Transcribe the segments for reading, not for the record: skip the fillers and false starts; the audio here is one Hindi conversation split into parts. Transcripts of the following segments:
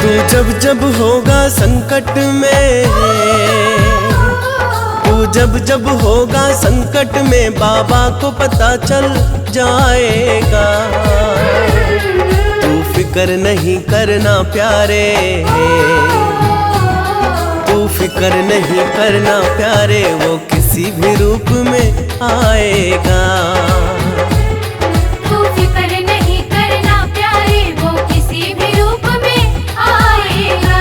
तू जब जब होगा संकट में, तू जब जब होगा संकट में, बाबा को पता चल जाएगा। तू फिक्र नहीं करना प्यारे, तू फिक्र नहीं करना प्यारे, वो किसी भी रूप में आएगा। तू फिक्र नहीं करना प्यारे, वो किसी भी रूप में आएगा।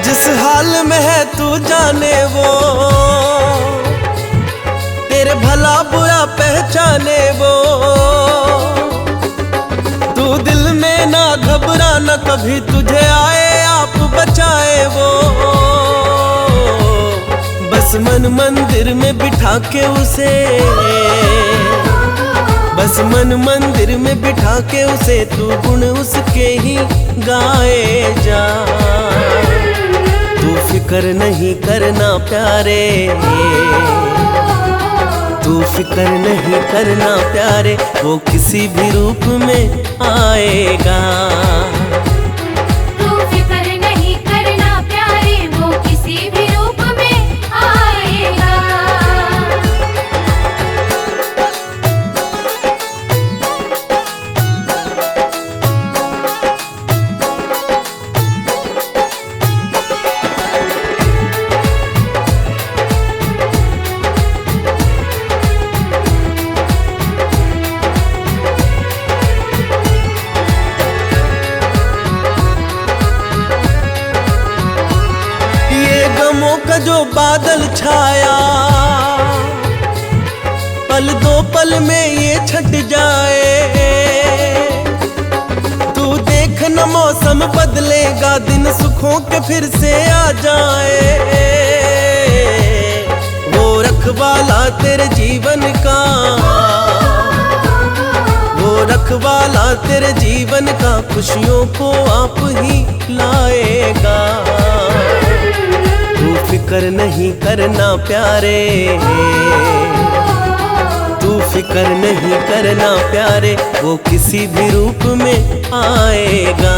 जिस हाल में है तू जाने वो, तेरे भला बुरा पहचाने वो। तू दिल में ना घबराना कभी, तुझे आए आप बचाए वो। बस मन मंदिर में बिठा के उसे, बस मन मंदिर में बिठा के उसे, तू गुण उसके ही गाए जा। तू फिक्र नहीं करना प्यारे, तू फिक्र नहीं करना प्यारे, वो किसी भी रूप में आएगा। तू फिक्र नहीं करना प्यारे, वो किसी भी रूप में आएगा। गमों का जो बादल छाया, पल दो पल में ये छट जाए। तू देख न मौसम बदलेगा, दिन सुखों के फिर से आ जाए। वो रखवाला तेरे जीवन का, वो रखवाला तेरे जीवन का, खुशियों को आप ही लाएगा। तू फिक्र नहीं करना प्यारे, तू फिक्र नहीं करना प्यारे, वो किसी भी रूप में आएगा।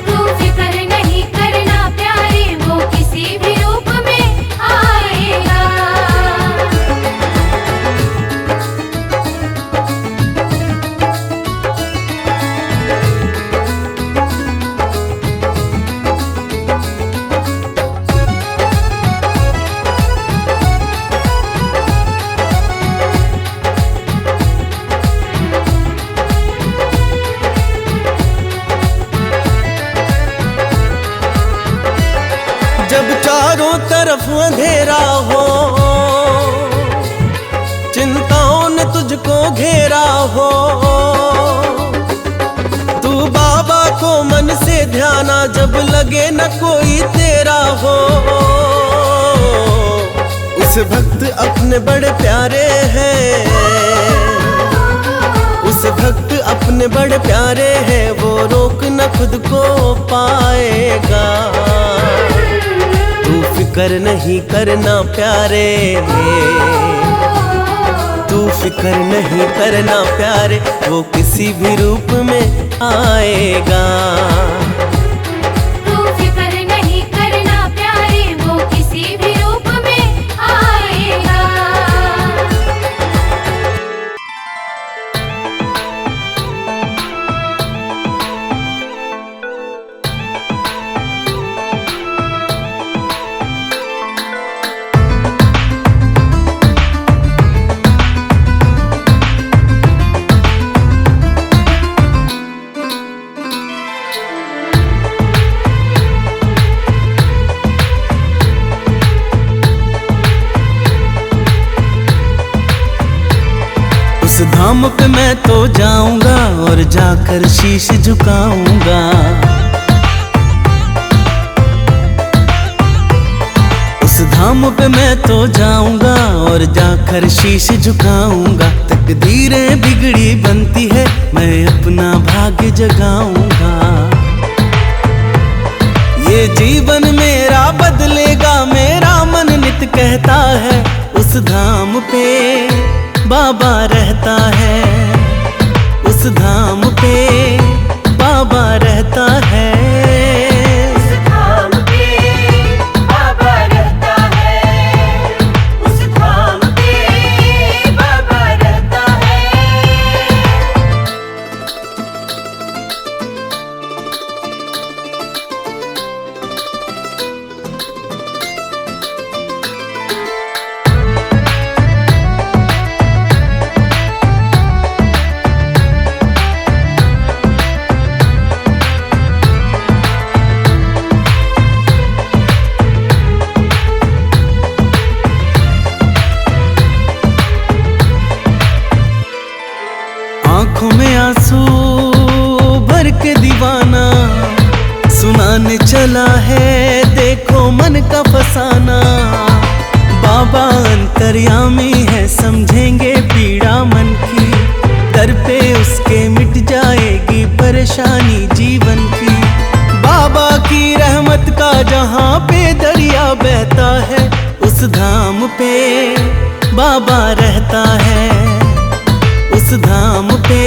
तू फिक्र नहीं करना प्यारे, वो किसी भी रूप में आएगा। जब चारों तरफ अंधेरा हो, चिंताओं ने तुझको घेरा हो, तू बाबा को मन से ध्याना, जब लगे न कोई तेरा हो। उस भक्त अपने बड़े प्यारे हैं, उस भक्त अपने बड़े प्यारे हैं, वो रोक न खुद को पाएगा। तू फिक्र नहीं करना प्यारे, तू फिक्र नहीं करना प्यारे, वो किसी भी रूप में आएगा। तू फिक्र नहीं करना प्यारे, वो किसी भी रूप में आएगा। उस धाम पे मैं तो जाऊंगा और जाकर शीश झुकाऊंगा। धाम पे मैं तो जाऊंगा और जाकर शीश झुकाऊंगा। तकदीरें बिगड़ी बनती है, मैं अपना भाग्य जगाऊंगा। ये जीवन मेरा बदलेगा, मेरा मन नित कहता है। उस धाम पे बाबा रहता है, उस धाम पे बाबा रहता है। उस धाम पे बाबा रहता है, उस धाम पे बाबा रहता है। आंखों में आंसू भर के दीवाना सुनाने चला है, देखो मन का फसाना। बाबा अंतर्यामी है, समझेंगे पीड़ा मन की। दर पे उसके मिट जाएगी परेशानी जीवन की। बाबा की रहमत का जहाँ पे दरिया बहता है, उस धाम पे बाबा रहता है, उस धाम पे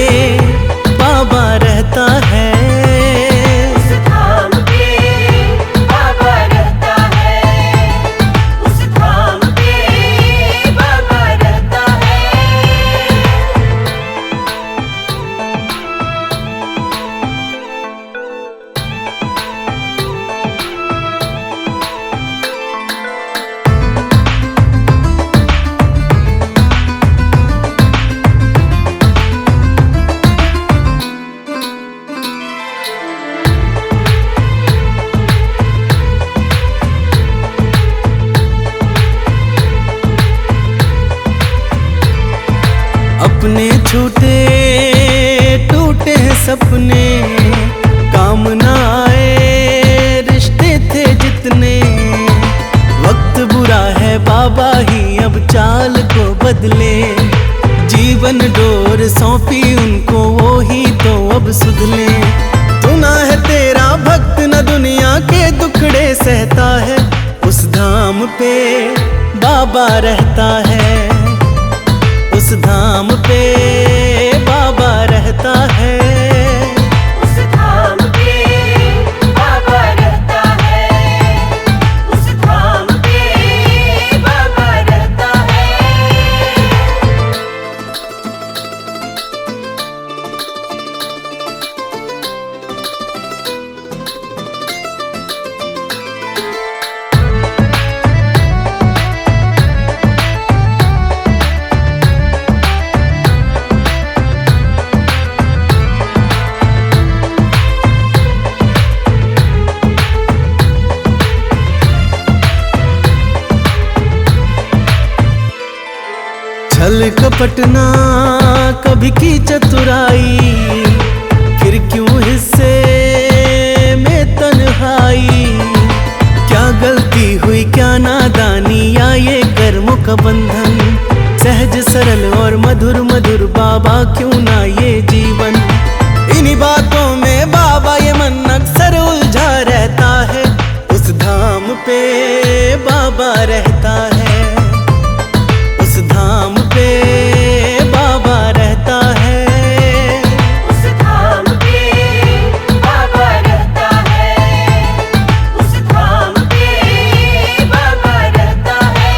बाबा रहता है। उस धाम पे बाबा रहता है, उस धाम पे बाबा रहता है। अपने छूटे टूटे हैं सपने, काम ना आए रिश्ते थे जितने। वक्त बुरा है, बाबा ही अब चाल को बदले। जीवन डोर सौंपी उनको, वो ही तो अब सुधले। सुना है तेरा भक्त न दुनिया के दुखड़े सहता है, उस धाम पे बाबा रहता है, उस धाम पे बाबा रहता है। उस धाम पे बाबा रहता है, उस धाम पे बाबा रहता है। छल कपट ना कभी की चतुराई, फिर क्यों हिस्से में तन्हाई। क्या गलती हुई, क्या नादानी, या ये कर्म का बंधन। सहज सरल और मधुर मधुर बाबा क्यों ना ये जीवन। इन्हीं बातों में बाबा ये मन अक्सर उलझा रहता है, उस धाम पे बाबा रहता है, उस धाम पे बाबा रहता है। उस धाम पे बाबा रहता है, उस धाम पे बाबा रहता है।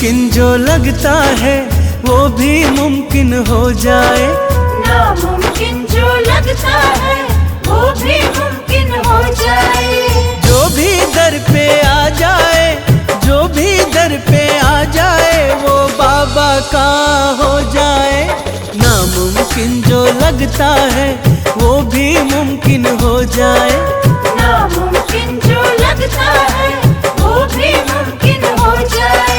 नामुमकिन जो लगता है वो भी मुमकिन हो जाए, नामुमकिन जो लगता है वो भी मुमकिन हो जाए। जो भी दर पे आ जाए, जो भी दर पे आ जाए वो बाबा का हो जाए। नामुमकिन जो लगता है वो भी मुमकिन हो जाए, नामुमकिन जो लगता है वो भी मुमकिन हो जाए।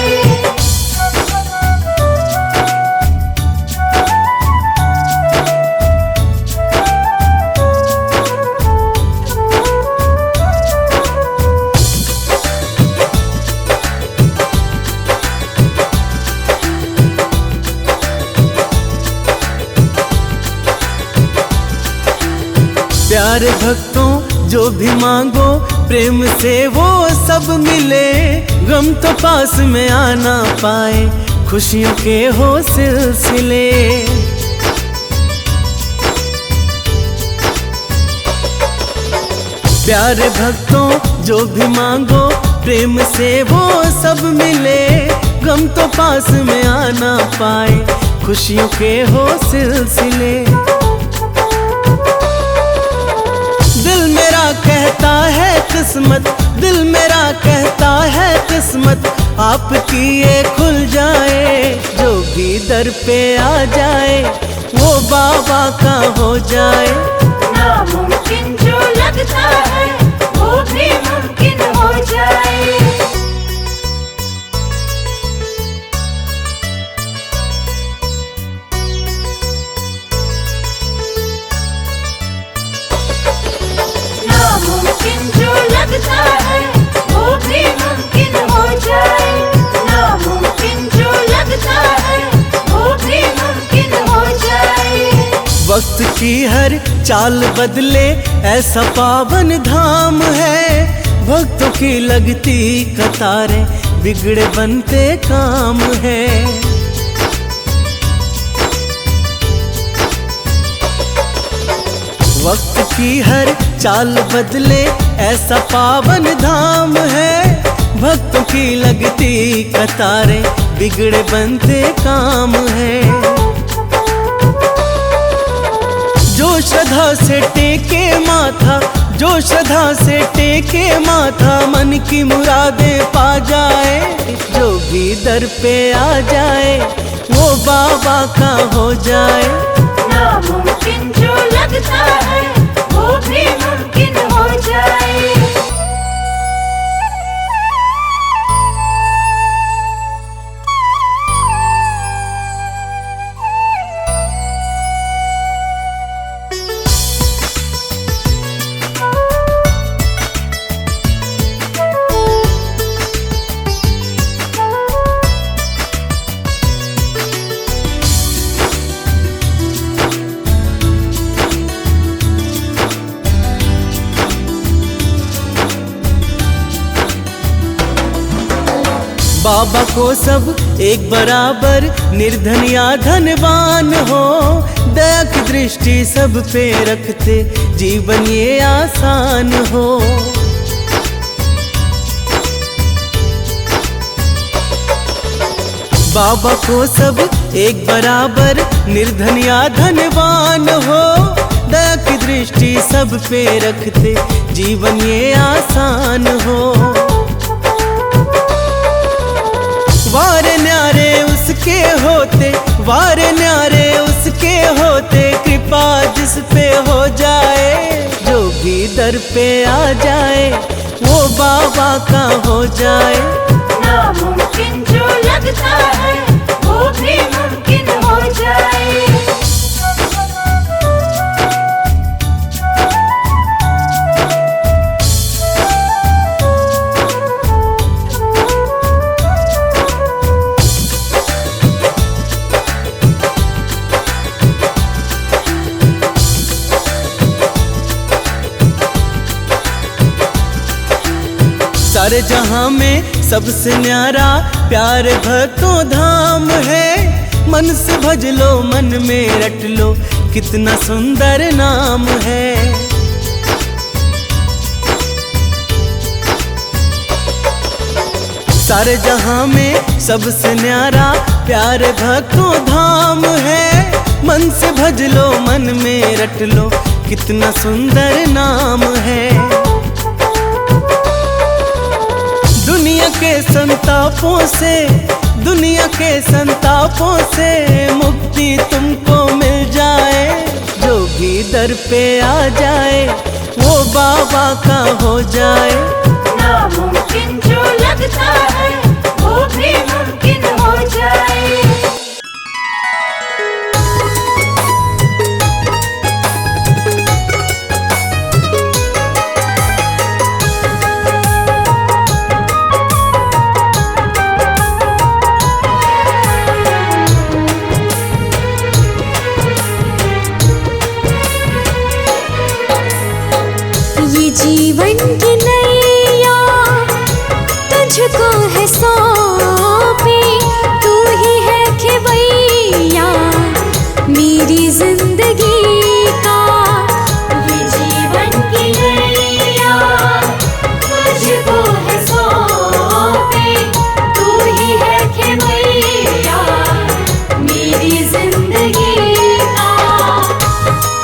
प्यारे भक्तों जो भी मांगो प्रेम से वो सब मिले। गम तो पास में आना पाए, खुशियों के हो सिलसिले। प्यारे भक्तों जो भी मांगो प्रेम से वो सब मिले। गम तो पास में आना पाए, खुशियों के हो सिलसिले। दिल मेरा कहता है किस्मत, दिल मेरा कहता है किस्मत आपकी ये खुल जाए। जो भी दर पे आ जाए वो बाबा का हो जाए। नामुमकिन जो लगता है वो भी मुमकिन हो जाए। नामुमकिन जो लगता है वो भी मुमकिन हो जाए। नामुमकिन जो लगता है वो भी मुमकिन हो जाए। वक्त की हर चाल बदले ऐसा पावन धाम है। भक्तों की लगती कतारें बिगड़े बनते काम है। वक्त की हर चाल बदले ऐसा पावन धाम है। भक्तों की लगती कतारें बिगड़े बनते काम है। जो श्रद्धा से टेके माथा, जो श्रद्धा से टेके माथा मन की मुरादें पा जाए। जो भी दर पे आ जाए वो बाबा का हो जाए। नामुमकिन जो लगता है वो भी मुमकिन हो जाए। बाबा को सब एक बराबर, निर्धन या धनवान हो। दया की दृष्टि सब पे रखते जीवन ये आसान हो। बाबा को सब एक बराबर, निर्धन या धनवान हो। दया की दृष्टि सब पे रखते जीवन ये आसान हो। वार न्यारे उसके होते, वार न्यारे उसके होते, कृपा जिस पे हो जाए। जो भी दर पे आ जाए वो बाबा का हो जाए। नामुमकिन जो लगता है वो भी मुमकिन हो जाए। सारे जहां में सबसे न्यारा प्यारे भक्तों धाम है। मन से भज लो, मन में रट लो, कितना सुंदर नाम है। सारे जहां में सबसे न्यारा प्यारे भक्तों धाम है। मन से भज लो मन में रट लो कितना सुंदर नाम है। दुनिया के संतापों से, दुनिया के संतापों से मुक्ति तुमको मिल जाए। जो भी दर पे आ जाए वो बाबा का हो जाए। नामुमकिन जो लगता है वो भी मुमकिन हो जाए। ये जीवन की नैया तुझको है सौंपी, तू ही है खेवैया मेरी जिंदगी का। ये जीवन की नैया तुझको है सौंपी, तू ही है खेवैया मेरी जिंदगी का।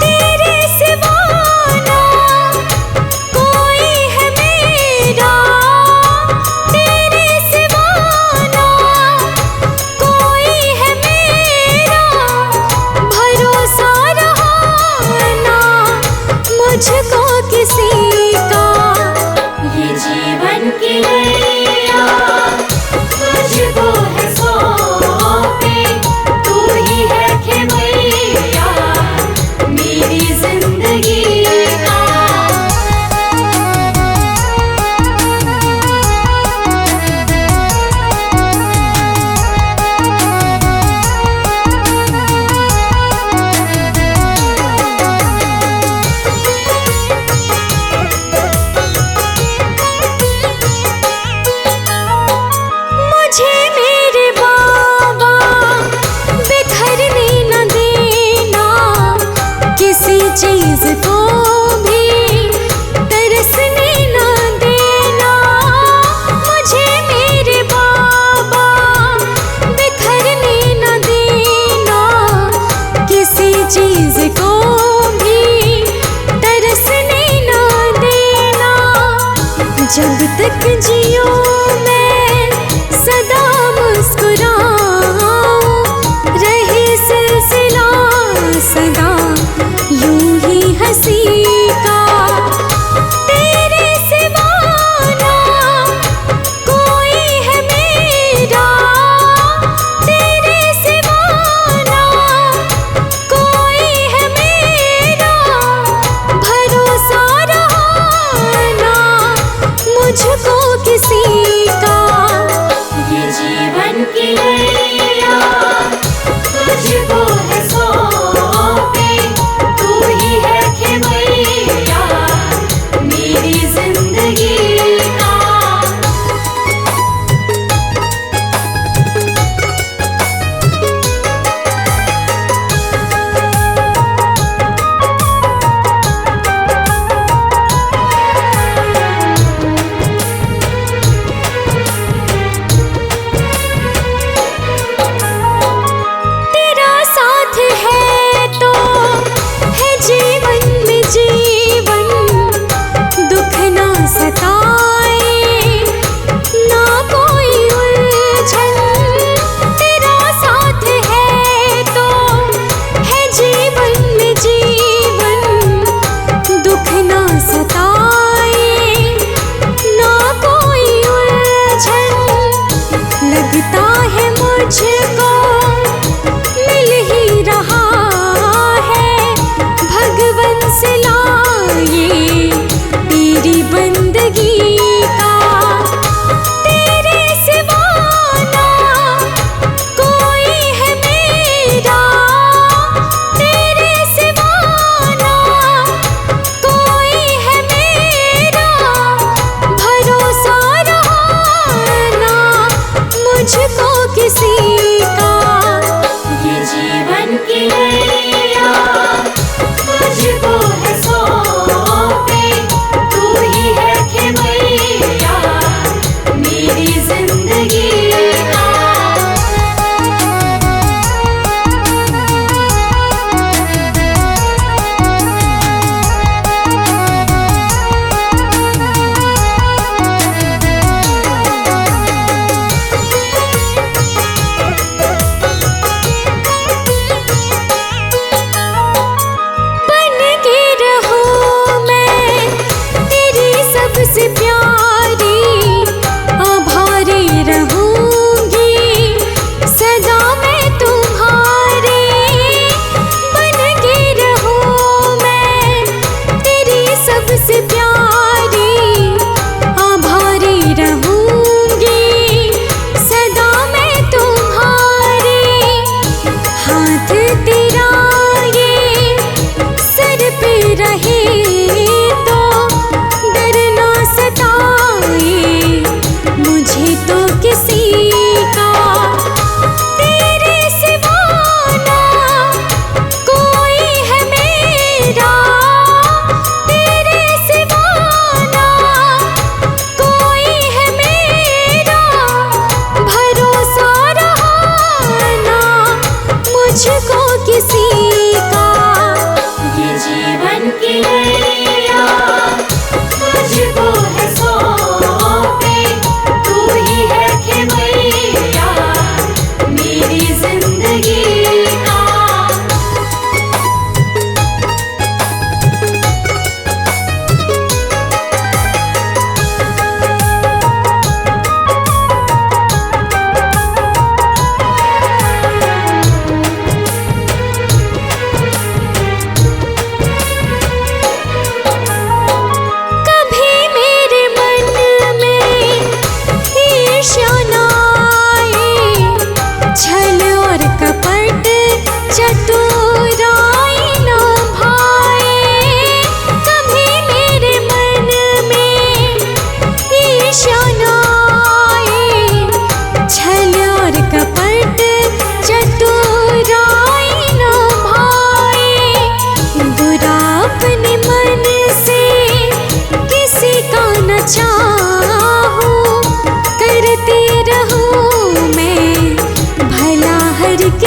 तेरे सिवा ना कोई है मेरा, तेरे सिवा ना कोई है मेरा। भरोसा रहा ना मुझको किसी का। ये जीवन की नैया तुझको है सौंपी, तू ही है खेवैया मेरी जिंदगी का। मुझे मेरे बाबा बिखरने न देना, किसी चीज को भी तरसने न देना। मुझे मेरे बाबा बिखरने न देना, किसी चीज को भी तरसने न देना। जब तक जियो मैं सदा मुस्कुराऊं, रहे सिलसिला सदा यूं ही हंसी का। तेरे सिवा ना कोई है मेरा, तेरे सिवा ना कोई है मेरा। भरोसा रहा ना मुझको किसी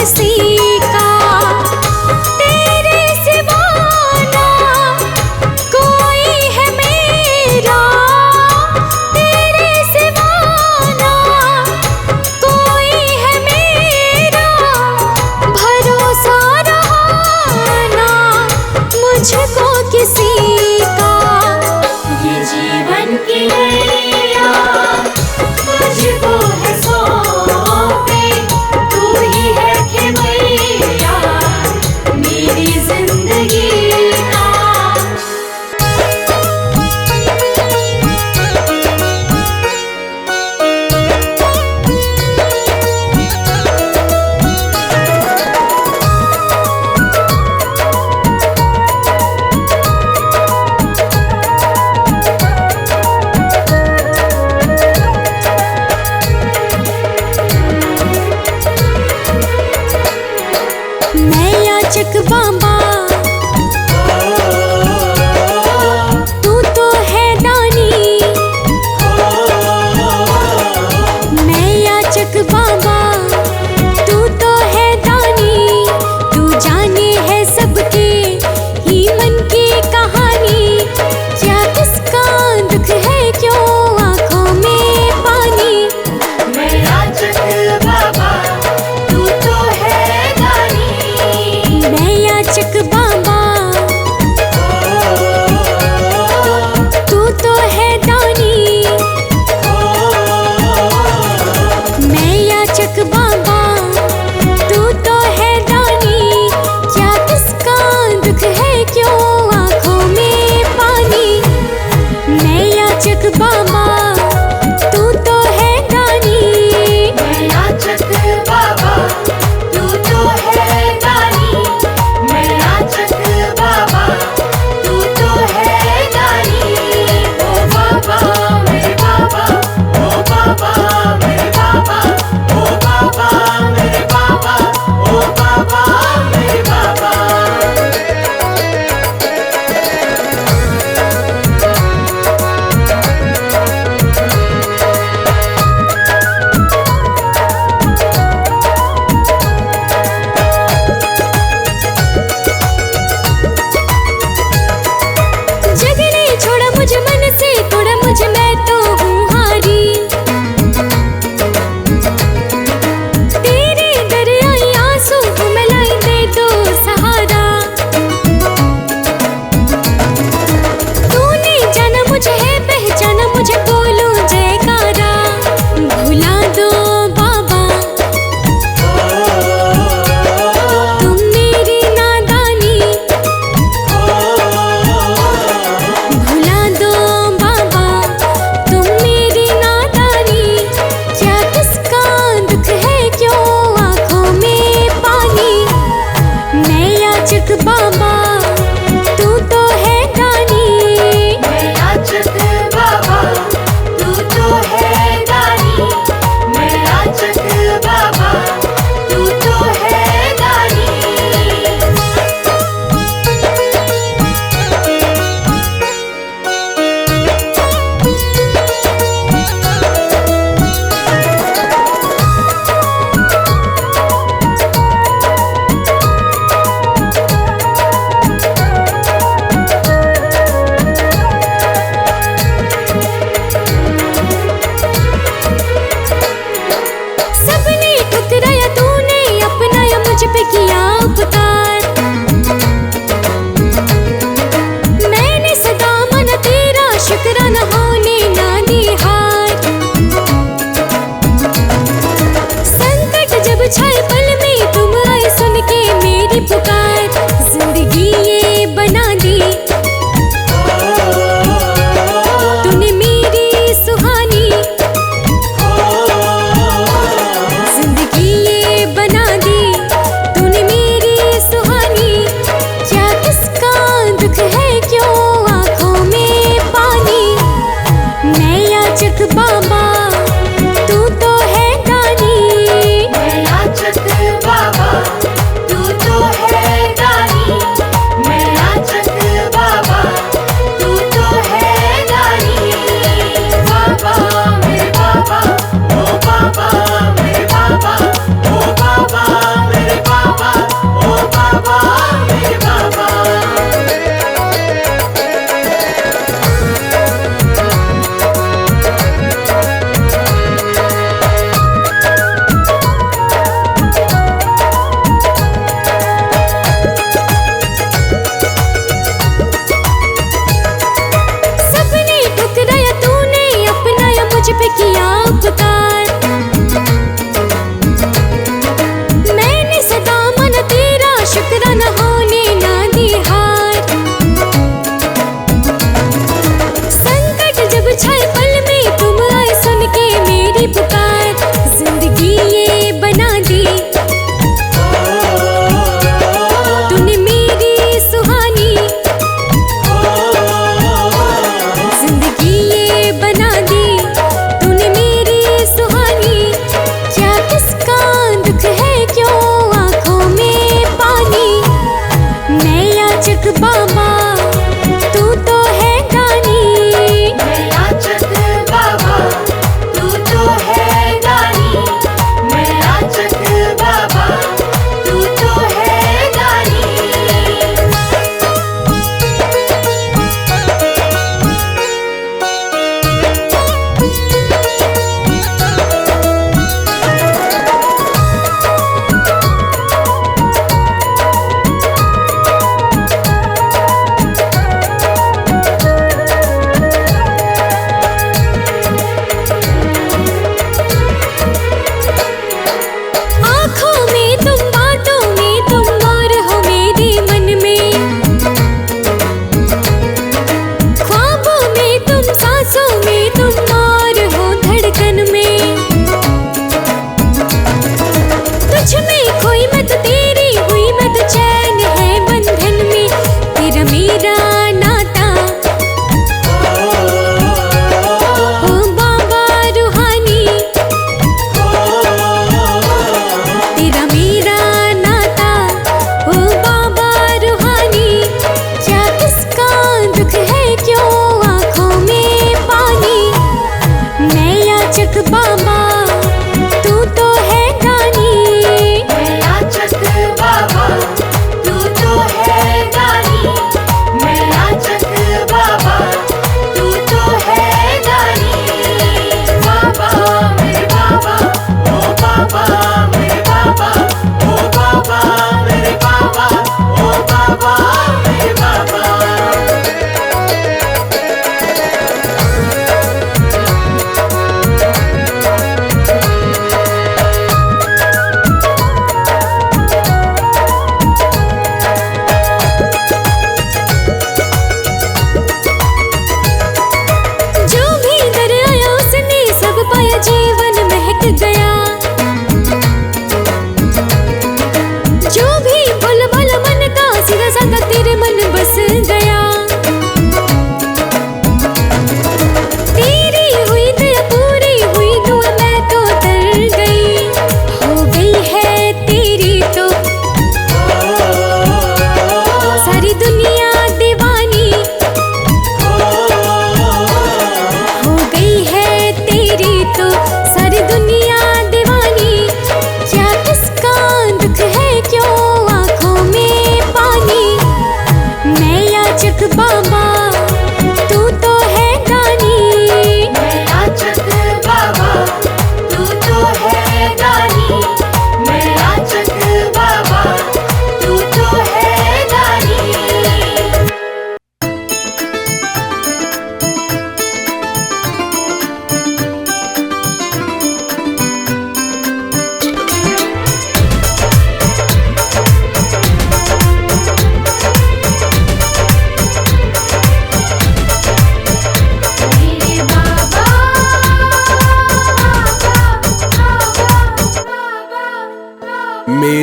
किसी का, तेरे सिवा ना कोई है मेरा, तेरे सिवा ना कोई है मेरा, भरोसा रहा ना मुझको किसी का। ये जीवन की नैया तुझको है सौंपी, तू ही है खेवैया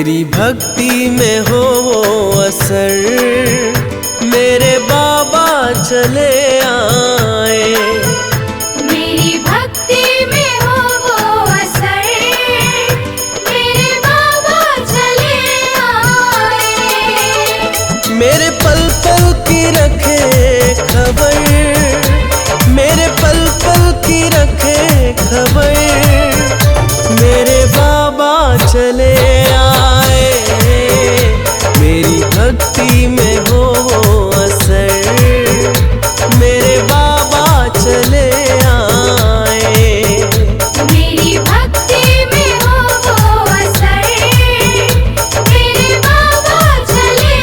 मेरी भक्ति में हो वो असर, मेरे बाबा चले आए। मेरी भक्ति में हो वो असर, मेरे बाबा चले आए। मेरे पल पल की रखे खबर, मेरे पल पल की रखे खबर, मेरे बाबा चले आए। मेरी भक्ति में हो वो असर, मेरे बाबा चले आए। मेरी भक्ति में हो वो असर, मेरे बाबा चले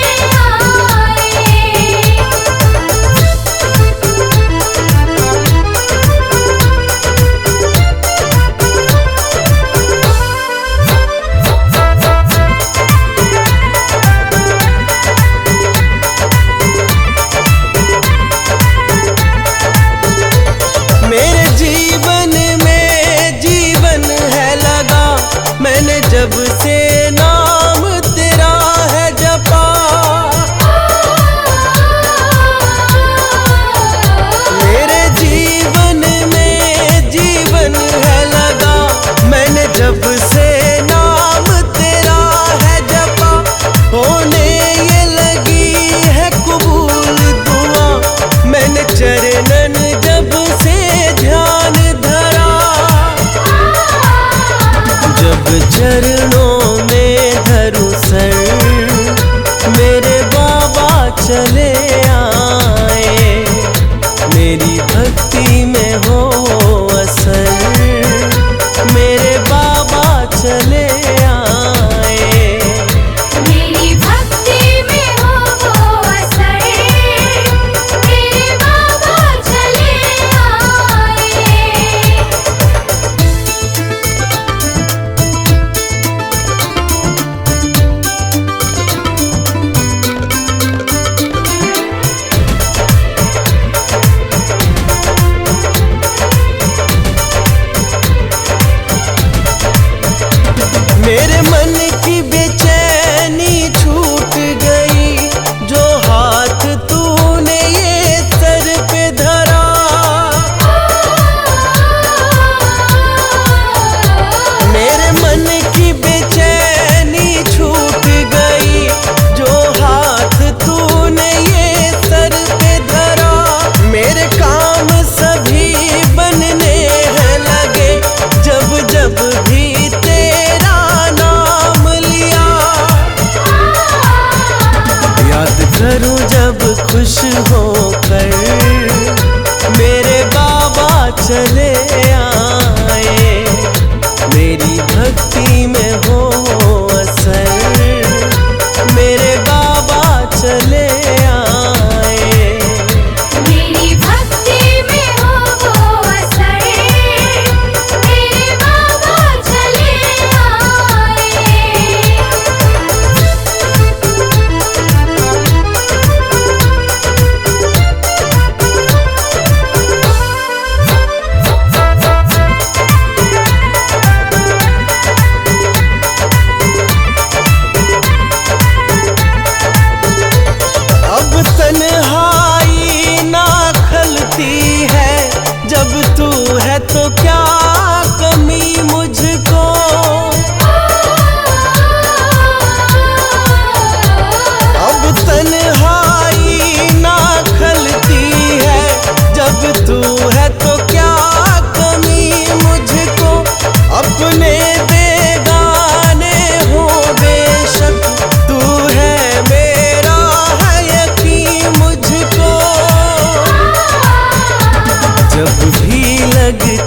मेरे जीवन में जीवन है लगा, मैंने जब से नाम तेरा है जपा। मेरे जीवन में जीवन है लगा, मैंने जब से नाम तेरा है जपा। होने ये लगी है कबूल दुआ, मैंने चरणन जब से ध्यान धरा। जब चरणों में धरूं सर, मेरे बाबा चले आए। मेरी भक्ति में हो असर, मेरे बाबा चले आए। मेरी भक्ति में हो वो असर, मेरे बाबा चले आए। मेरे मन की बेचैनी छूट गई, जो हाथ तूने ये सर पे धरा। मेरे मन की बेचैनी छूट गई, जो हाथ तूने ये सर पे धरा। मेरे काम सभी बनने हैं लगे, जब जब भी तेरा नाम लिया। याद करूं जब खुश होकर, मेरे बाबा चले आए। मेरी भक्ति में हो असर, मेरे बाबा चले आए। मेरी भक्ति में हो वो असर, मेरे बाबा चले आए। अब तन्हाई ना खलती है, जब तू है तो क्या कमी मुझको। अब तन्हाई ना खलती है, जब तू है तो क्या कमी मुझको। अपने बेगाने हो बेशक, तू है मेरा है यकीन मुझको। जब भी लगती